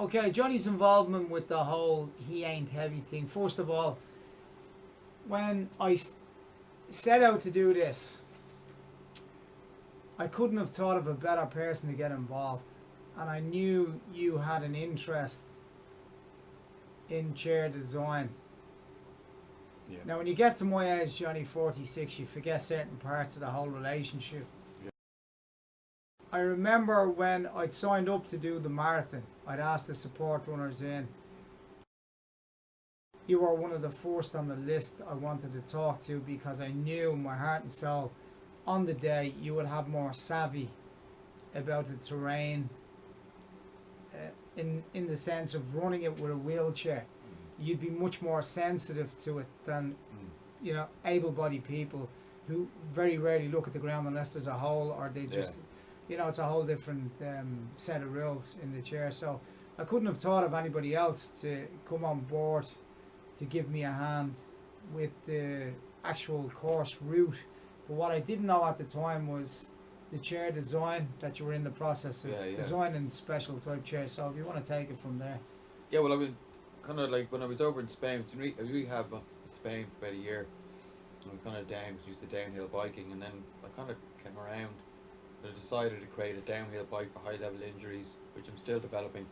Okay, Johnny's involvement with the whole he ain't heavy thing. First of all, when I set out to do this, I couldn't have thought of a better person to get involved. And I knew you had an interest in chair design. Yeah. Now, when you get to my age, Johnny, 46, you forget certain parts of the whole relationship. Yeah. I remember when I'd signed up to do the marathon, I'd asked the support runners in. You were one of the first on the list I wanted to talk to because I knew in my heart and soul on the day you would have more savvy about the terrain in the sense of running it with a wheelchair. You'd be much more sensitive to it than you know, able-bodied people who very rarely look at the ground unless there's a hole, or they just you know, it's a whole different set of rules in the chair. So I couldn't have thought of anybody else to come on board to give me a hand with the actual course route. But what I didn't know at the time was the chair design that you were in the process of designing special type chairs. So if you want to take it from there. Yeah, well, I mean, kind of like when I was over in Spain, I rehab in Spain for about a year. And I kind of used to downhill biking, and then I kind of came around. I decided to create a downhill bike for high level injuries, which I'm still developing.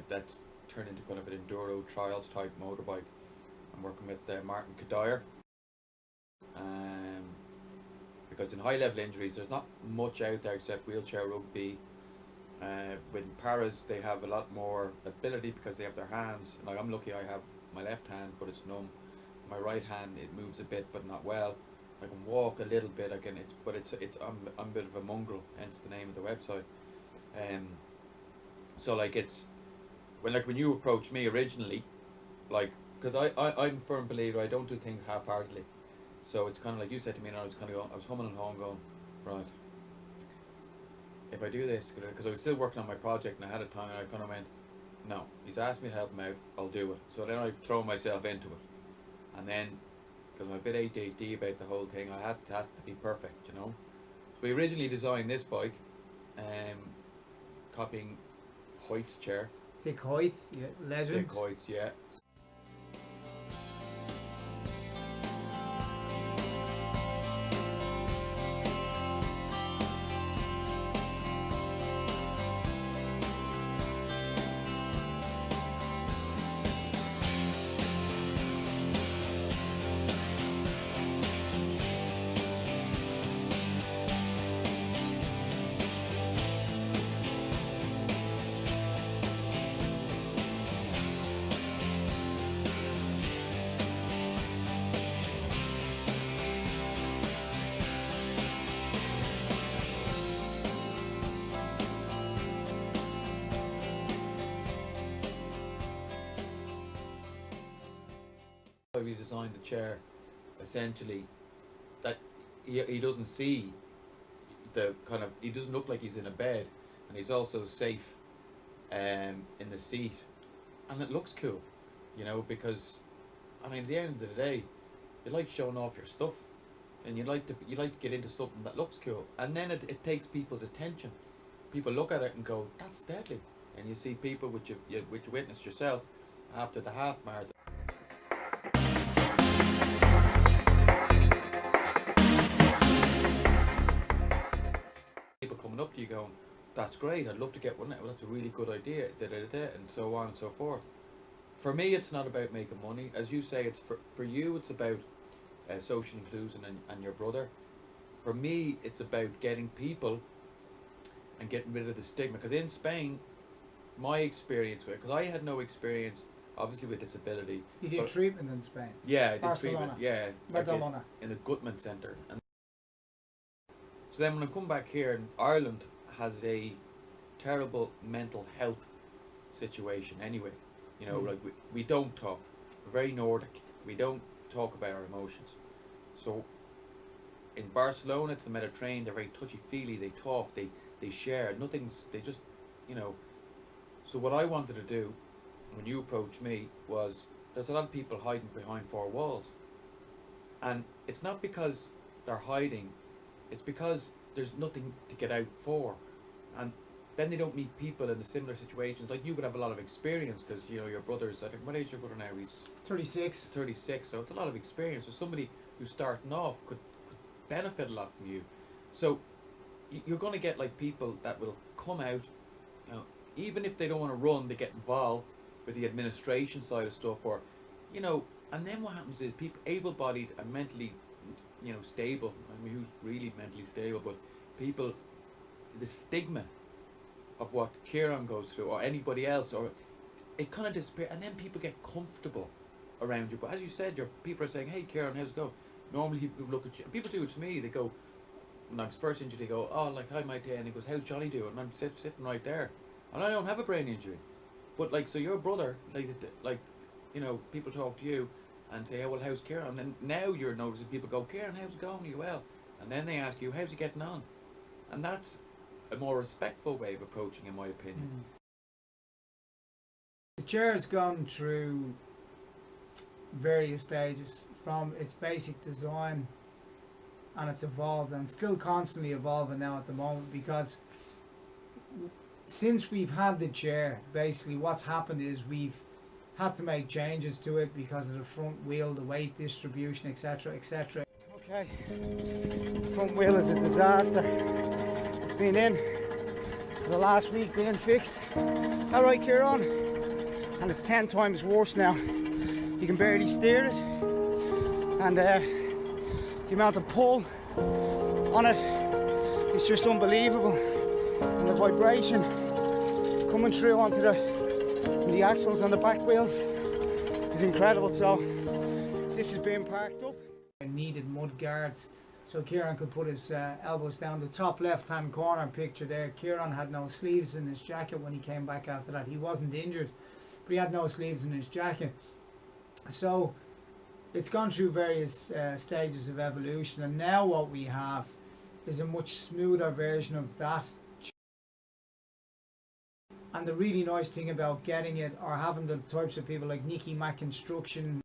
That turned into kind of an enduro trials type motorbike. I'm working with Martin Kadire, because in high level injuries there's not much out there except wheelchair rugby. With paras they have a lot more ability because they have their hands. Like, I'm lucky I have my left hand, but it's numb. My right hand, it moves a bit but not well. I can walk a little bit. I'm a bit of a mongrel, hence the name of the website. So like when you approached me originally, like, because I'm a firm believer I don't do things half-heartedly. So it's kind of like you said to me, and I was humming and hawing going, right, if I do this, because I was still working on my project and I had a time, and I kind of went, no, he's asked me to help him out, I'll do it. So then I throw myself into it, and then because I'm a bit ADHD about the whole thing, it has to be perfect, you know. So we originally designed this bike, copying Hoyt's chair. Dick Hoyt, yeah, legend. Dick Hoyt's, yeah. We designed the chair essentially that he doesn't see the kind of, he doesn't look like he's in a bed, and he's also safe in the seat, and it looks cool, you know, because I mean at the end of the day you like showing off your stuff, and you like to get into something that looks cool, and then it takes people's attention. People look at it and go, that's deadly, and you see people which you witnessed yourself after the half marathon. People coming up to you going, that's great, I'd love to get one. Well, that's a really good idea, and so on and so forth. For me, it's not about making money. As you say, it's for you, it's about social inclusion and your brother. For me, it's about getting people and getting rid of the stigma. Because in Spain, my experience with, because I had no experience, obviously, with disability. You did treatment in Spain? Yeah, I did Barcelona. treatment, yeah. Barcelona. In a Gutman centre. And So then when I come back here, Ireland has a terrible mental health situation anyway. You know, like we don't talk. We're very Nordic. We don't talk about our emotions. So in Barcelona, it's the Mediterranean. They're very touchy-feely. They talk. They share. Nothing's. They just, you know. So what I wanted to do, when you approached me, was there's a lot of people hiding behind four walls, and it's not because they're hiding. It's because there's nothing to get out for, and then they don't meet people in the similar situations. Like you would have a lot of experience because you know your brother's. I think what age is your brother now? He's 36. 36. So it's a lot of experience. So somebody who's starting off could benefit a lot from you. So you're going to get like people that will come out, you know, even if they don't want to run, they get involved with the administration side of stuff, or you know. And then what happens is people able-bodied and mentally, you know, stable. I mean, who's really mentally stable? But people, the stigma of what Kieran goes through, or anybody else, or it kind of disappears, and then people get comfortable around you. But as you said, your people are saying, "Hey, Kieran, how's it going?" Normally, people look at you. People do it to me. They go, when I was first injured, they go, "Oh, like hi, mate," and he goes, "How's Johnny doing?" And I'm sitting right there, and I don't have a brain injury, but like, so your brother, like, you know, people talk to you and say, "Oh, well, how's Kieran?" And then now you're noticing people go, "Kieran, how's it going? Are you well?" And then they ask you, "How's he getting on?" And that's a more respectful way of approaching, in my opinion. The chair has gone through various stages from its basic design, and it's evolved and still constantly evolving now at the moment, because since we've had the chair, basically what's happened is we've had to make changes to it because of the front wheel, the weight distribution, etc, etc. Okay, front wheel is a disaster. It's been in for the last week, being fixed. All right, Kieran, and it's 10 times worse now. You can barely steer it, and the amount of pull on it is just unbelievable, and the vibration coming through onto the axles and the back wheels is incredible. So this is being parked up. I needed mud guards so Kieran could put his elbows down. The top left hand corner picture there, Kieran had no sleeves in his jacket when he came back after that. He wasn't injured, but he had no sleeves in his jacket. So it's gone through various stages of evolution, and now what we have is a much smoother version of that. And the really nice thing about getting it, or having the types of people like Nicky Mac Construction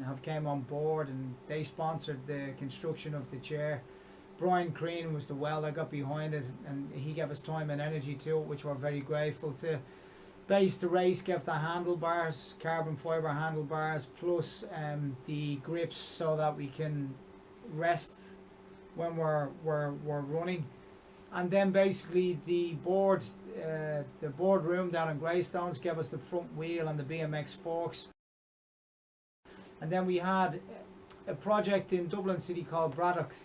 have came on board, and they sponsored the construction of the chair. Brian Crean was the well that got behind it, and he gave us time and energy to it, which we're very grateful to. Base to Race gave the handlebars, carbon fibre handlebars, plus the grips so that we can rest when we're running. And then basically the board room down in Greystones gave us the front wheel and the BMX forks. And then we had a project in Dublin City called Braddock.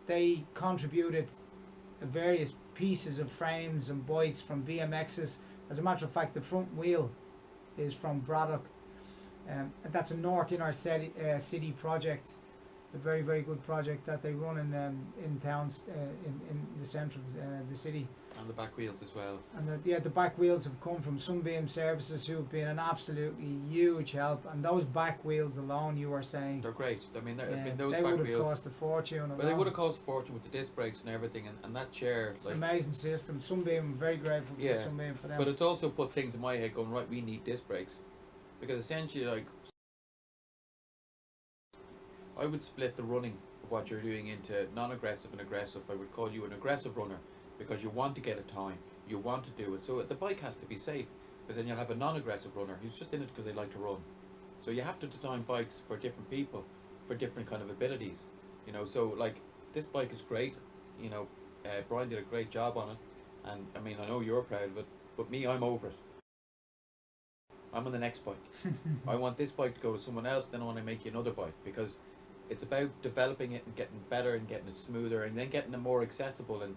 They contributed various pieces of frames and bikes from BMXs. As a matter of fact, the front wheel is from Braddock. And that's a North Inner City project. A very, very good project that they run in towns in the centre of the city. And the back wheels as well. And the back wheels have come from Sunbeam Services, who have been an absolutely huge help. And those back wheels alone, you were saying, they're great. I mean, those they back would have wheels cost a fortune. But they would have cost a fortune with the disc brakes and everything, and that chair. It's like an amazing system. Sunbeam, I'm very grateful for Sunbeam for them. But it's also put things in my head going, right, we need disc brakes, because essentially, like, I would split the running of what you're doing into non-aggressive and aggressive. I would call you an aggressive runner because you want to get a time, you want to do it. So the bike has to be safe, because then you'll have a non-aggressive runner who's just in it because they like to run. So you have to design bikes for different people, for different kind of abilities. You know, so like this bike is great. You know, Brian did a great job on it, and I mean, I know you're proud of it, but me, I'm over it. I'm on the next bike. I want this bike to go to someone else, then I want to make you another bike, because it's about developing it and getting better and getting it smoother and then getting it more accessible. And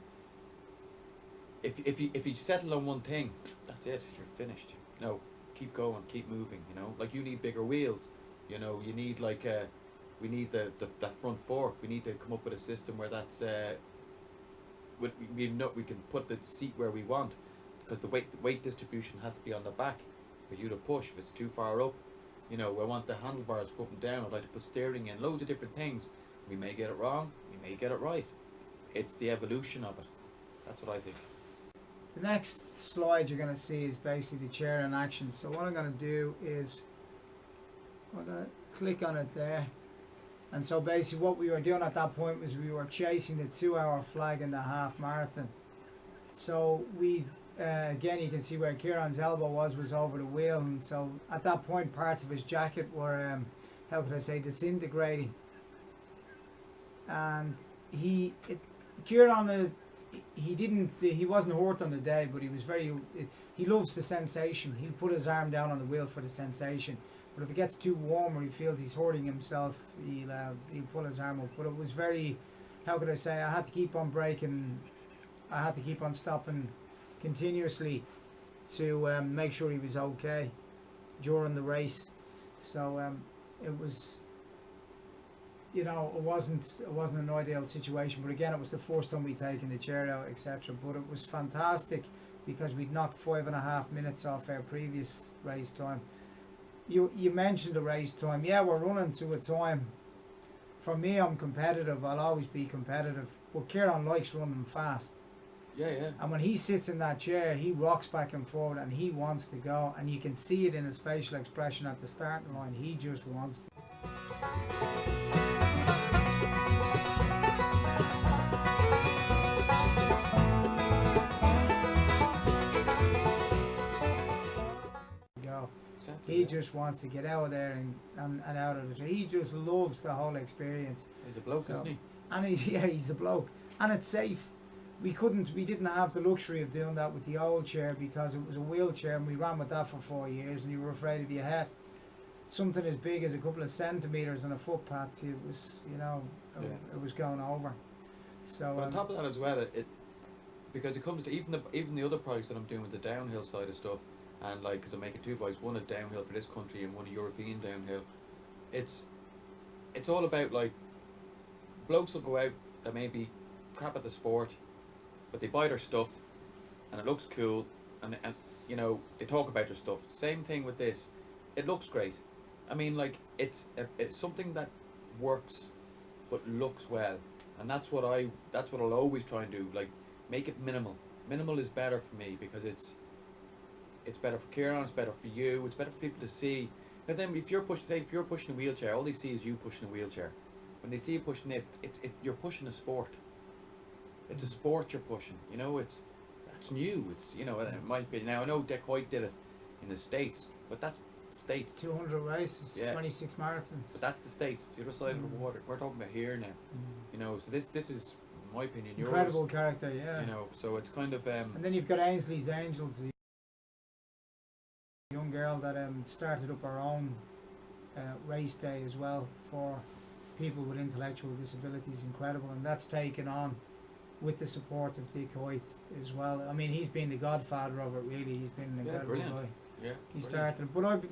if you settle on one thing, that's it, you're finished. No, keep going, keep moving. You know, like you need bigger wheels. You know, you need like we need that front fork. We need to come up with a system where that's we can put the seat where we want, because the weight distribution has to be on the back for you to push. If it's too far up, you know, I want the handlebars to go up and down. I'd like to put steering in, loads of different things. We may get it wrong, we may get it right. It's the evolution of it. That's what I think. The next slide you're going to see is basically the chair in action. So what I'm going to do is I'm going to click on it there. And so basically what we were doing at that point was we were chasing the 2-hour flag in the half marathon. So we again, you can see where Kieran's elbow was over the wheel, and so at that point parts of his jacket were how could I say, disintegrating. And he wasn't hurt on the day, but he was he loves the sensation. He'll put his arm down on the wheel for the sensation, but if it gets too warm or he feels he's hurting himself, he'll pull his arm up. But it was very, how could I say, I had to keep on braking, I had to keep on stopping continuously to make sure he was okay during the race. So it was, you know, it wasn't an ideal situation, but again, it was the first time we'd taken the chair out, etc. But it was fantastic because we'd knocked 5.5 minutes off our previous race time. You mentioned the race time. Yeah, we're running to a time. For me, I'm competitive. I'll always be competitive. But Kieran likes running fast. Yeah. And when he sits in that chair, he rocks back and forward and he wants to go. And you can see it in his facial expression at the starting line. He just wants to. Go. Exactly, He yeah. just wants to get out of there and out of the chair. He just loves the whole experience. He's a bloke, So- isn't he? And he's a bloke. And it's safe. We didn't have the luxury of doing that with the old chair because it was a wheelchair and we ran with that for 4 years, and you were afraid if you had something as big as a couple of centimetres on a footpath, it was, you know, it was going over. So But on top of that as well, because it comes to even the other projects that I'm doing with the downhill side of stuff, and like, because I'm making 2 bikes, one a downhill for this country and one a European downhill. It's all about, like, blokes will go out that may be crap at the sport, but they buy their stuff and it looks cool, and you know, they talk about their stuff. Same thing with this. It looks great. I mean, like, it's something that works but looks well, and that's what I'll always try and do. Like, make it minimal. Minimal is better for me because it's better for Kieran, it's better for you, it's better for people to see. But then if you're pushing a wheelchair, all they see is you pushing a wheelchair. When they see you pushing this, you're pushing a sport. It's a sport you're pushing. You know, that's new. It's, you know, it might be. Now I know Dick Hoyt did it in the States, but that's the States. 200 races, Yeah. 26 marathons. But that's the States, it's the other side of the water. We're talking about here now. You know, so this is, in my opinion, yours. Incredible character, yeah. You know, so it's kind of And then you've got Ainsley's Angels, a young girl that started up her own race day as well for people with intellectual disabilities. Incredible, and that's taken on with the support of Dick Hoyt as well. I mean, he's been the godfather of it, really. He's been an incredible brilliant. guy. yeah. He brilliant. started, but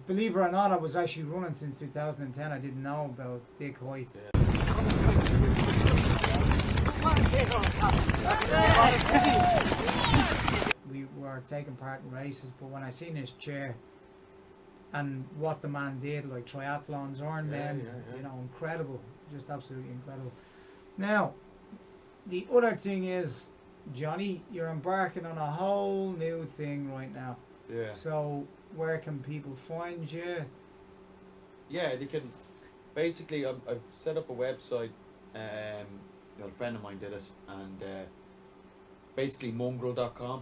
believe it or not, I was actually running since 2010. I didn't know about Dick Hoyt. We were taking part in races, but when I seen his chair and what the man did, like triathlons, Ironman, yeah. you know, incredible, just absolutely incredible. Now, the other thing is, Johnny, you're embarking on a whole new thing right now. Yeah. So, where can people find you? Yeah, they can. Basically, I've set up a website. A friend of mine did it, and basically mongrel.com.